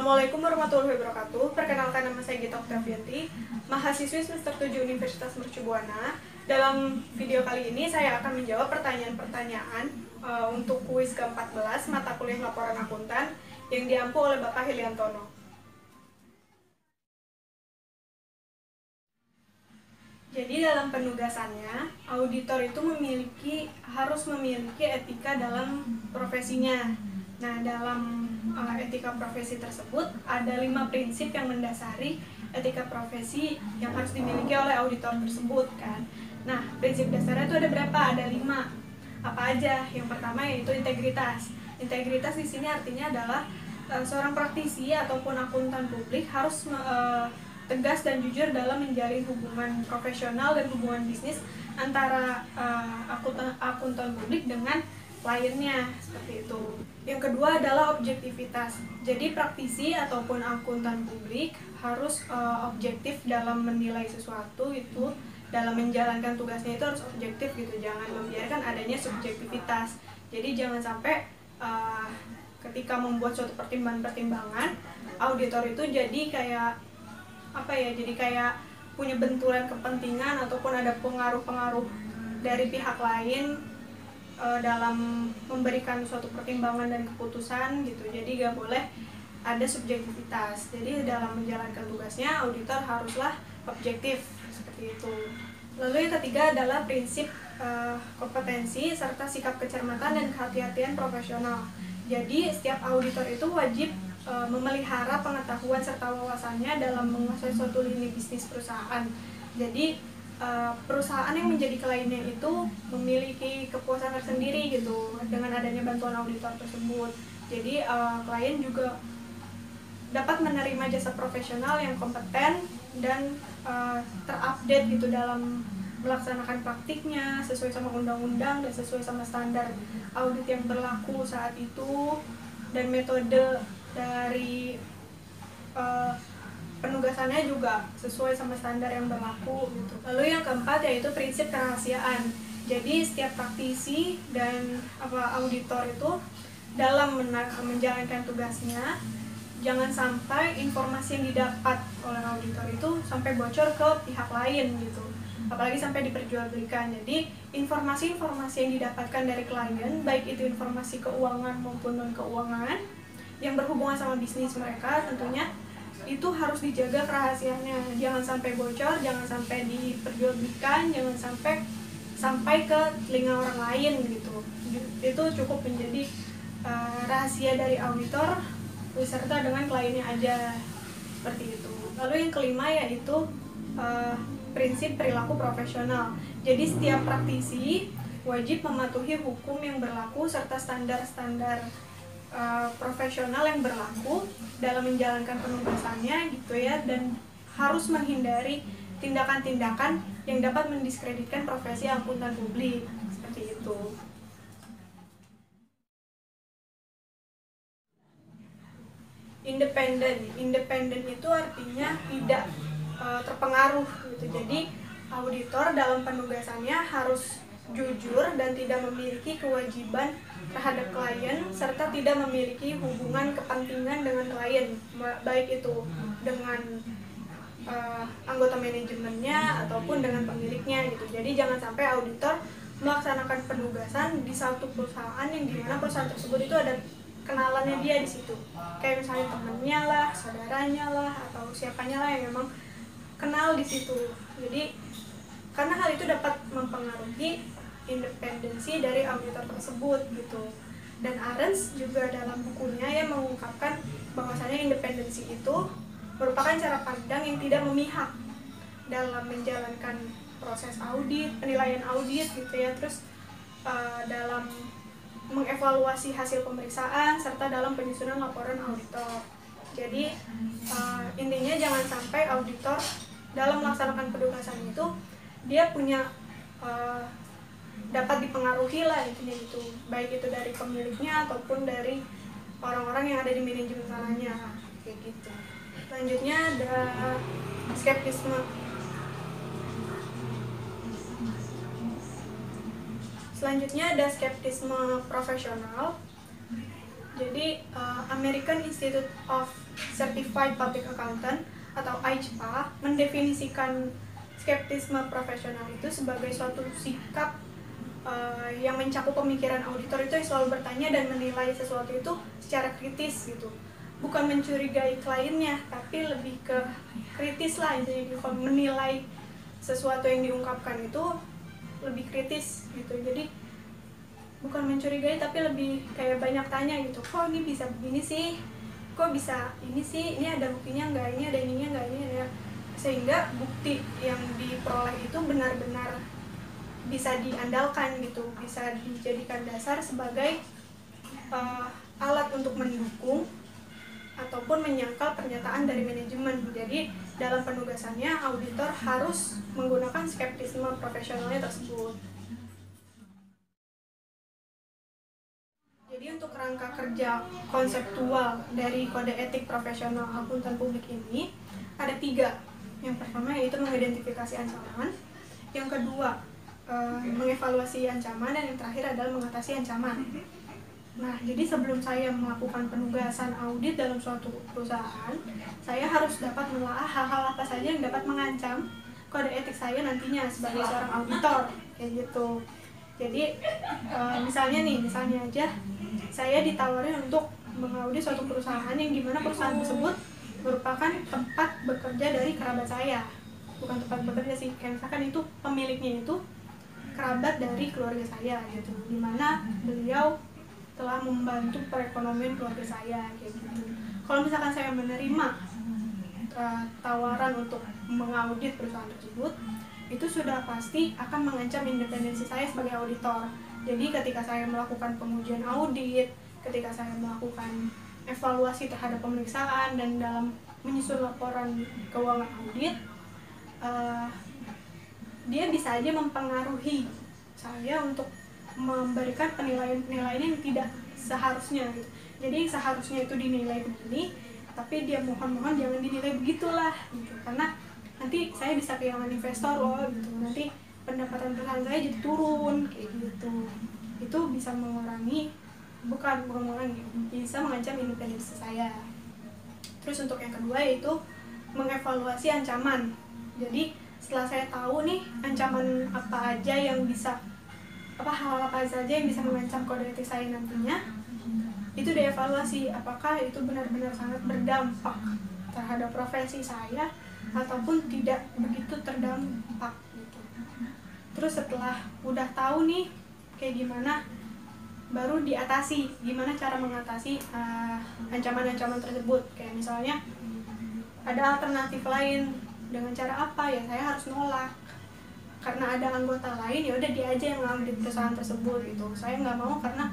Assalamualaikum warahmatullahi wabarakatuh. Perkenalkan, nama saya Gita Oktavianti, mahasiswi semester 7 Universitas Mercu Buana. Dalam video kali ini saya akan menjawab pertanyaan-pertanyaan untuk kuis ke-14 mata kuliah laporan akuntan yang diampu oleh Bapak Heliantono. Jadi dalam penugasannya, auditor itu harus memiliki etika dalam profesinya. Nah, dalam etika profesi tersebut ada 5 prinsip yang mendasari etika profesi yang harus dimiliki oleh auditor tersebut kan. Nah, prinsip dasarnya itu ada berapa? Ada 5. Apa aja? Yang pertama yaitu integritas. Integritas di sini artinya adalah seorang praktisi ataupun akuntan publik harus tegas dan jujur dalam menjalin hubungan profesional dan hubungan bisnis antara akuntan publik dengan kliennya, seperti itu. Yang kedua adalah objektivitas. Jadi praktisi ataupun akuntan publik harus objektif dalam menilai sesuatu, itu dalam menjalankan tugasnya itu harus objektif gitu, jangan membiarkan adanya subjektivitas. Jadi jangan sampai ketika membuat suatu pertimbangan auditor itu jadi kayak jadi kayak punya benturan kepentingan ataupun ada pengaruh-pengaruh dari pihak lain dalam memberikan suatu pertimbangan dan keputusan gitu. Jadi gak boleh ada subjektivitas. Jadi dalam menjalankan tugasnya auditor haruslah objektif, seperti itu. Lalu yang ketiga adalah prinsip kompetensi serta sikap kecermatan dan kehati-hatian profesional. Jadi setiap auditor itu wajib memelihara pengetahuan serta wawasannya dalam menguasai suatu lini bisnis perusahaan. Jadi perusahaan yang menjadi kliennya itu memiliki kepuasan tersendiri gitu dengan adanya bantuan auditor tersebut. Jadi klien juga dapat menerima jasa profesional yang kompeten dan terupdate gitu dalam melaksanakan praktiknya sesuai sama undang-undang dan sesuai sama standar audit yang berlaku saat itu, dan metode dari penugasannya juga sesuai sama standar yang berlaku gitu. Lalu yang keempat yaitu prinsip kerahasiaan. Jadi setiap praktisi dan auditor itu dalam menjalankan tugasnya jangan sampai informasi yang didapat oleh auditor itu sampai bocor ke pihak lain gitu. Apalagi sampai diperjualbelikan. Jadi informasi-informasi yang didapatkan dari klien, baik itu informasi keuangan maupun non keuangan yang berhubungan sama bisnis mereka, tentunya itu harus dijaga kerahasiaannya, jangan sampai bocor, jangan sampai diperjualbelikan, jangan sampai ke telinga orang lain gitu. Itu cukup menjadi rahasia dari auditor beserta dengan kliennya aja, seperti itu. Lalu yang kelima yaitu prinsip perilaku profesional. Jadi setiap praktisi wajib mematuhi hukum yang berlaku serta standar-standar profesional yang berlaku dalam menjalankan penugasannya gitu ya, dan harus menghindari tindakan-tindakan yang dapat mendiskreditkan profesi akuntan publik, seperti itu. Independen itu artinya tidak terpengaruh gitu. Jadi auditor dalam penugasannya harus jujur dan tidak memiliki kewajiban terhadap klien serta tidak memiliki hubungan kepentingan dengan klien, baik itu dengan anggota manajemennya ataupun dengan pemiliknya gitu. Jadi jangan sampai auditor melaksanakan penugasan di satu perusahaan yang dimana perusahaan tersebut itu ada kenalannya dia di situ, kayak misalnya temennya lah, saudaranya lah, atau siapanya lah yang memang kenal di situ. Jadi karena hal itu dapat mempengaruhi independensi dari auditor tersebut gitu. Dan Arens juga dalam bukunya yang mengungkapkan bahwasanya independensi itu merupakan cara pandang yang tidak memihak dalam menjalankan proses audit, penilaian audit gitu ya, terus dalam mengevaluasi hasil pemeriksaan serta dalam penyusunan laporan auditor. Jadi intinya jangan sampai auditor dalam melaksanakan penugasan itu dia punya dapat dipengaruhi lah intinya gitu, baik itu dari pemiliknya ataupun dari orang-orang yang ada di manajemen sananya, kayak gitu. Selanjutnya ada skeptisme. Profesional. Jadi American Institute of Certified Public Accountant atau ICPA mendefinisikan skeptisme profesional itu sebagai suatu sikap yang mencakup pemikiran auditor itu yang selalu bertanya dan menilai sesuatu itu secara kritis gitu, bukan mencurigai kliennya tapi lebih ke kritis lah, jadi menilai sesuatu yang diungkapkan itu lebih kritis gitu. Jadi bukan mencurigai tapi lebih kayak banyak tanya gitu, kok ini bisa begini sih, kok bisa ini sih, ini ada buktinya nggak, ini ada ininya nggak, ini ada, sehingga bukti yang diperoleh itu benar-benar bisa diandalkan gitu, bisa dijadikan dasar sebagai alat untuk mendukung ataupun menyangkal pernyataan dari manajemen. Jadi dalam penugasannya auditor harus menggunakan skeptisme profesionalnya tersebut. Jadi untuk rangka kerja konseptual dari kode etik profesional akuntan publik ini ada 3. Yang pertama yaitu mengidentifikasi ancaman, yang kedua mengevaluasi ancaman, dan yang terakhir adalah mengatasi ancaman. Nah, jadi sebelum saya melakukan penugasan audit dalam suatu perusahaan, saya harus dapat menelaah hal-hal apa saja yang dapat mengancam kode etik saya nantinya sebagai seorang auditor, kayak gitu. Jadi misalnya aja saya ditawarin untuk mengaudit suatu perusahaan yang dimana perusahaan tersebut merupakan tempat bekerja dari kerabat saya, bukan tempat bekerja sih, kayak misalkan itu pemiliknya itu kerabat dari keluarga saya gitu, dimana beliau telah membantu perekonomian keluarga saya kayak gitu. Kalau misalkan saya menerima tawaran untuk mengaudit perusahaan tersebut, itu sudah pasti akan mengancam independensi saya sebagai auditor. Jadi ketika saya melakukan pengujian audit, ketika saya melakukan evaluasi terhadap pemeriksaan dan dalam menyusun laporan keuangan audit, dia bisa aja mempengaruhi saya untuk memberikan penilaian-penilaian yang tidak seharusnya gitu. Jadi seharusnya itu dinilai begini, tapi dia mohon jangan dinilai begitulah gitu, karena nanti saya bisa kehilangan investor loh gitu, nanti pendapatan perusahaan saya jadi turun kayak gitu. Itu bisa mengurangi, bukan mengurangi, bisa mengancam independensi saya. Terus untuk yang kedua yaitu mengevaluasi ancaman. Jadi setelah saya tahu nih ancaman apa aja yang bisa, hal apa saja yang bisa mengancam kode etik saya nantinya, itu dievaluasi apakah itu benar-benar sangat berdampak terhadap profesi saya ataupun tidak begitu terdampak gitu. Terus setelah udah tahu nih kayak gimana, baru diatasi, gimana cara mengatasi ancaman-ancaman tersebut. Kayak misalnya ada alternatif lain, dengan cara apa ya, saya harus nolak karena ada anggota lain, ya udah dia aja yang ngambil perusahaan tersebut gitu. Saya nggak mau karena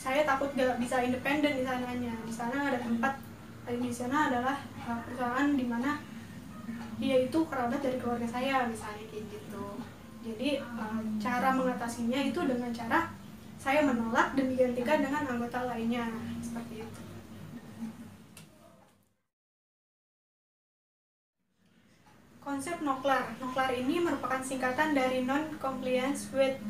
saya takut gak bisa independen di sananya. Di sana ada tempat, di sana adalah perusahaan di mana dia itu kerabat dari keluarga saya misalnya kayak gitu. Jadi cara mengatasinya itu dengan cara saya menolak dan digantikan dengan anggota lainnya, seperti itu. Konsep NOCLAR. NOCLAR ini merupakan singkatan dari Non-Compliance with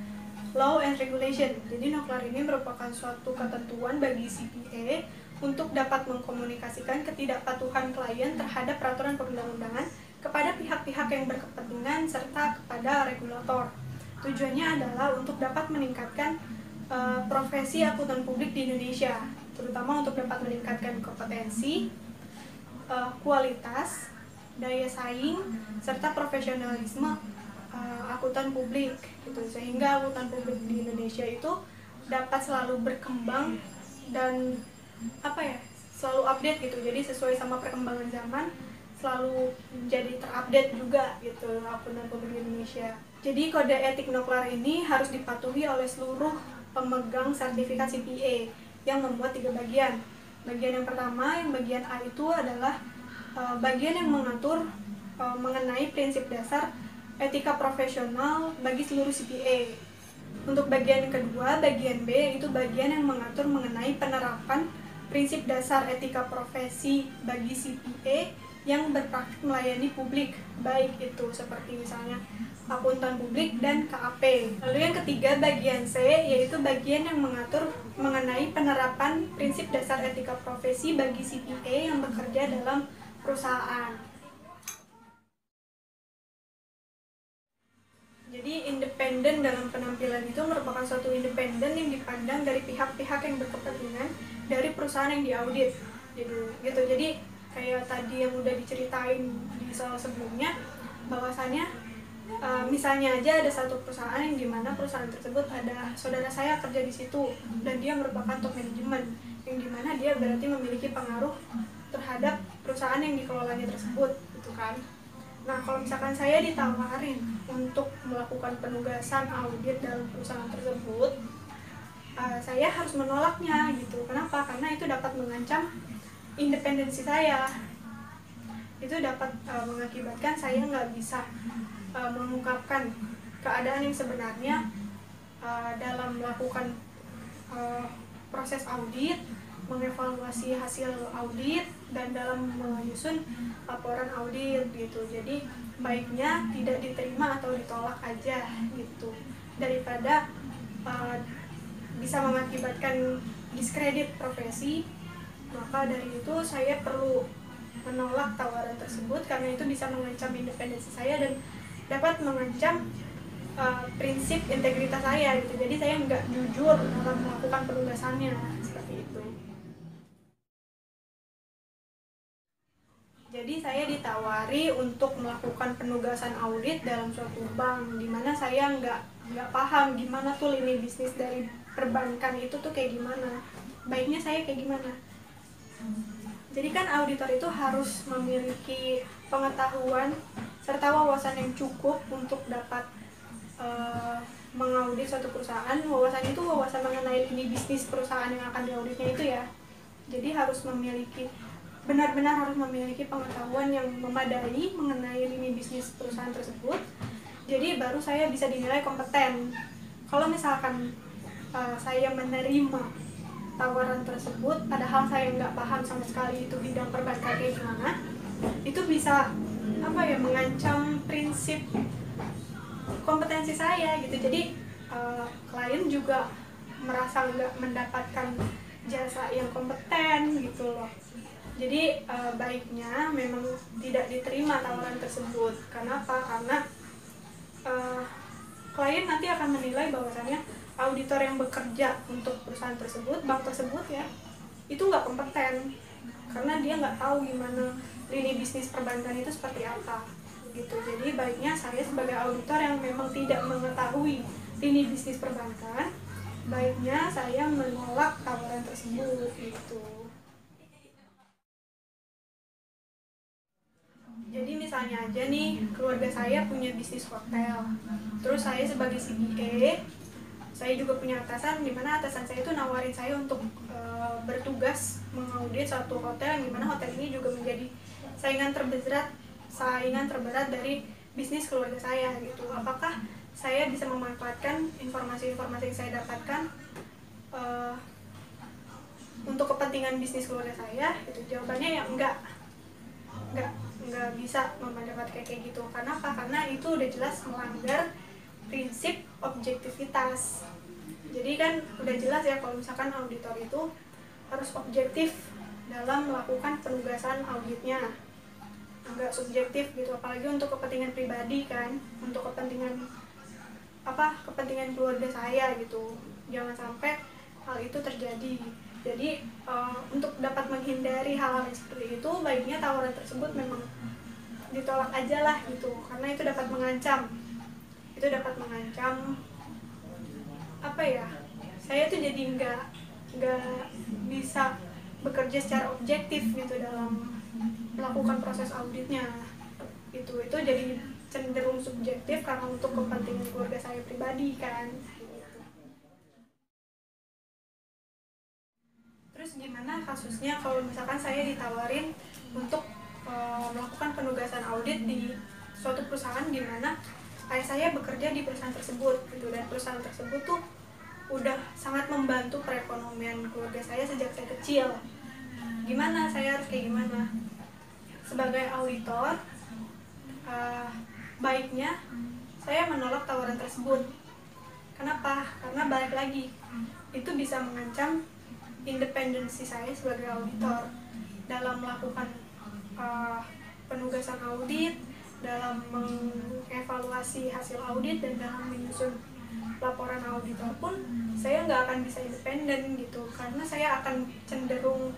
Law and Regulation. Jadi NOCLAR ini merupakan suatu ketentuan bagi CPA untuk dapat mengkomunikasikan ketidakpatuhan klien terhadap peraturan perundang-undangan kepada pihak-pihak yang berkepentingan serta kepada regulator. Tujuannya adalah untuk dapat meningkatkan profesi akuntan publik di Indonesia, terutama untuk dapat meningkatkan kompetensi, kualitas, daya saing, serta profesionalisme akuntan publik gitu, sehingga akuntan publik di Indonesia itu dapat selalu berkembang dan selalu update gitu. Jadi sesuai sama perkembangan zaman, selalu jadi terupdate juga gitu akuntan publik di Indonesia. Jadi kode etik NOCLAR ini harus dipatuhi oleh seluruh pemegang sertifikat CPA yang membuat 3 bagian. Bagian yang pertama, yang bagian A itu adalah bagian yang mengatur mengenai prinsip dasar etika profesional bagi seluruh CPA. Untuk bagian kedua, bagian B, itu bagian yang mengatur mengenai penerapan prinsip dasar etika profesi bagi CPA yang berpraktik melayani publik, baik itu seperti misalnya akuntan publik, dan KAP. Lalu yang ketiga bagian C, yaitu bagian yang mengatur mengenai penerapan prinsip dasar etika profesi bagi CPA yang bekerja dalam perusahaan. Jadi independen dalam penampilan itu merupakan suatu independen yang dipandang dari pihak-pihak yang berkepentingan dari perusahaan yang diaudit. Gitu. Jadi kayak tadi yang udah diceritain di soal sebelumnya, bahwasannya misalnya aja ada satu perusahaan yang dimana perusahaan tersebut ada saudara saya kerja di situ dan dia merupakan top manajemen, yang dimana dia berarti memiliki pengaruh terhadap perusahaan yang dikelolanya tersebut, gitu kan. Nah, kalau misalkan saya ditawarin untuk melakukan penugasan audit dalam perusahaan tersebut, saya harus menolaknya gitu. Kenapa? Karena itu dapat mengancam independensi saya. Itu dapat mengakibatkan saya nggak bisa mengungkapkan keadaan yang sebenarnya dalam melakukan proses audit, mengevaluasi hasil audit, dan dalam menyusun laporan audit gitu. Jadi baiknya tidak diterima atau ditolak aja gitu, daripada bisa mengakibatkan diskredit profesi. Maka dari itu saya perlu menolak tawaran tersebut karena itu bisa mengancam independensi saya dan dapat mengancam prinsip integritas saya gitu. Jadi saya nggak jujur dalam melakukan penugasannya, seperti itu. Jadi saya ditawari untuk melakukan penugasan audit dalam suatu bank, di mana saya nggak paham gimana tuh lini bisnis dari perbankan itu tuh kayak gimana. Baiknya saya kayak gimana? Jadi kan auditor itu harus memiliki pengetahuan serta wawasan yang cukup untuk dapat mengaudit suatu perusahaan. Wawasan itu wawasan mengenai lini bisnis perusahaan yang akan diauditnya itu ya. Jadi benar-benar harus memiliki pengetahuan yang memadai mengenai lini bisnis perusahaan tersebut. Jadi baru saya bisa dinilai kompeten. Kalau misalkan saya menerima tawaran tersebut, padahal saya nggak paham sama sekali itu bidang perbankan kayak gimana, itu bisa mengancam prinsip kompetensi saya gitu. Jadi klien juga merasa nggak mendapatkan jasa yang kompeten gitu loh. Jadi baiknya memang tidak diterima tawaran tersebut. Kenapa? Karena klien nanti akan menilai bahwasannya auditor yang bekerja untuk perusahaan tersebut, bank tersebut ya, itu nggak kompeten karena dia nggak tahu gimana lini bisnis perbankan itu seperti apa gitu. Jadi baiknya saya sebagai auditor yang memang tidak mengetahui lini bisnis perbankan, baiknya saya menolak tawaran tersebut gitu. Jadi misalnya aja nih, keluarga saya punya bisnis hotel, terus saya sebagai CPA, saya juga punya atasan, di mana atasan saya itu nawarin saya untuk bertugas mengaudit suatu hotel, yang dimana hotel ini juga menjadi saingan terberat dari bisnis keluarga saya gitu. Apakah saya bisa memanfaatkan informasi-informasi yang saya dapatkan untuk kepentingan bisnis keluarga saya? Itu jawabannya ya enggak bisa memanfaatkan kayak gitu. Karena apa? Karena itu udah jelas melanggar prinsip objektivitas. Jadi kan udah jelas ya kalau misalkan auditor itu harus objektif dalam melakukan penugasan auditnya, nggak subjektif gitu, apalagi untuk kepentingan pribadi kan, untuk kepentingan keluarga saya gitu. Jangan sampai hal itu terjadi. Jadi untuk dapat menghindari hal-hal seperti itu, baiknya tawaran tersebut memang ditolak aja lah gitu, karena itu dapat mengancam saya tuh jadi nggak bisa bekerja secara objektif gitu dalam melakukan proses auditnya. Itu jadi cenderung subjektif karena untuk kepentingan keluarga saya pribadi kan. Terus gimana kasusnya kalau misalkan saya ditawarin untuk melakukan penugasan audit di suatu perusahaan di mana ayah saya bekerja di perusahaan tersebut gitu, dan perusahaan tersebut tuh udah sangat membantu perekonomian keluarga saya sejak saya kecil. Gimana saya harus kayak gimana? Sebagai auditor, baiknya saya menolak tawaran tersebut. Kenapa? Karena balik lagi, itu bisa mengancam independensi saya sebagai auditor dalam melakukan penugasan audit, dalam mengevaluasi hasil audit, dan dalam menyusun laporan auditor pun saya nggak akan bisa independen gitu, karena saya akan cenderung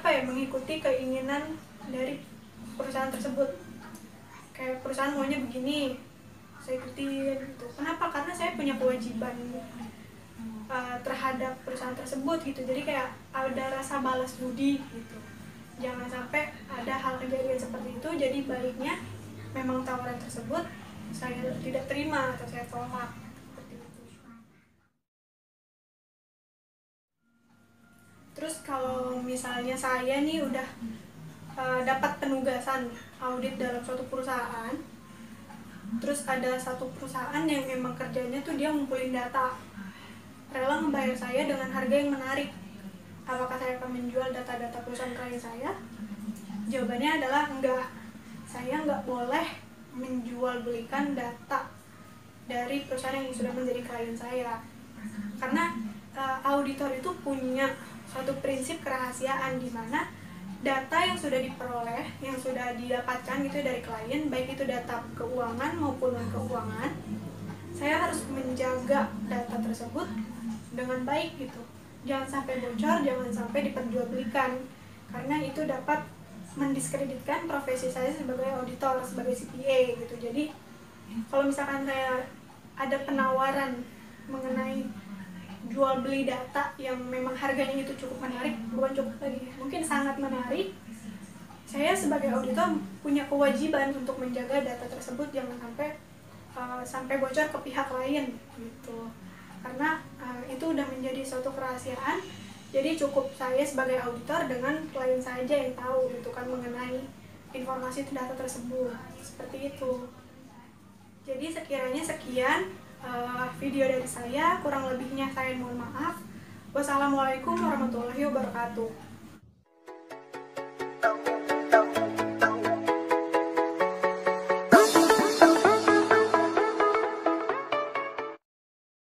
mengikuti keinginan dari perusahaan tersebut. Kayak perusahaan maunya begini, saya ikutin gitu. Kenapa? Karena saya punya kewajiban terhadap perusahaan tersebut gitu. Jadi kayak ada rasa balas budi gitu. Jangan sampai ada hal kejadian seperti itu, jadi baiknya memang tawaran tersebut saya tidak terima atau saya tolak. Terus kalau misalnya saya nih udah dapat penugasan audit dalam suatu perusahaan, terus ada satu perusahaan yang emang kerjanya tuh dia ngumpulin data, rela membayar saya dengan harga yang menarik. Apakah saya akan menjual data-data perusahaan klien saya? Jawabannya adalah enggak. Saya nggak boleh menjual belikan data dari perusahaan yang sudah menjadi klien saya, karena auditor itu punya suatu prinsip kerahasiaan di mana data yang sudah diperoleh, yang sudah didapatkan gitu dari klien, baik itu data keuangan maupun non keuangan, saya harus menjaga data tersebut dengan baik gitu. Jangan sampai bocor, jangan sampai diperjualbelikan, karena itu dapat mendiskreditkan profesi saya sebagai auditor, sebagai CPA gitu. Jadi kalau misalkan saya ada penawaran mengenai jual beli data yang memang harganya itu cukup menarik, bukan cukup lagi, mungkin sangat menarik, saya sebagai auditor punya kewajiban untuk menjaga data tersebut jangan sampai bocor ke pihak lain gitu. Karena itu udah menjadi suatu kerahasiaan, jadi cukup saya sebagai auditor dengan klien saja yang tahu gitu kan mengenai informasi data tersebut, seperti itu. Jadi sekiranya sekian video dari saya, kurang lebihnya saya mohon maaf. Wassalamualaikum warahmatullahi wabarakatuh.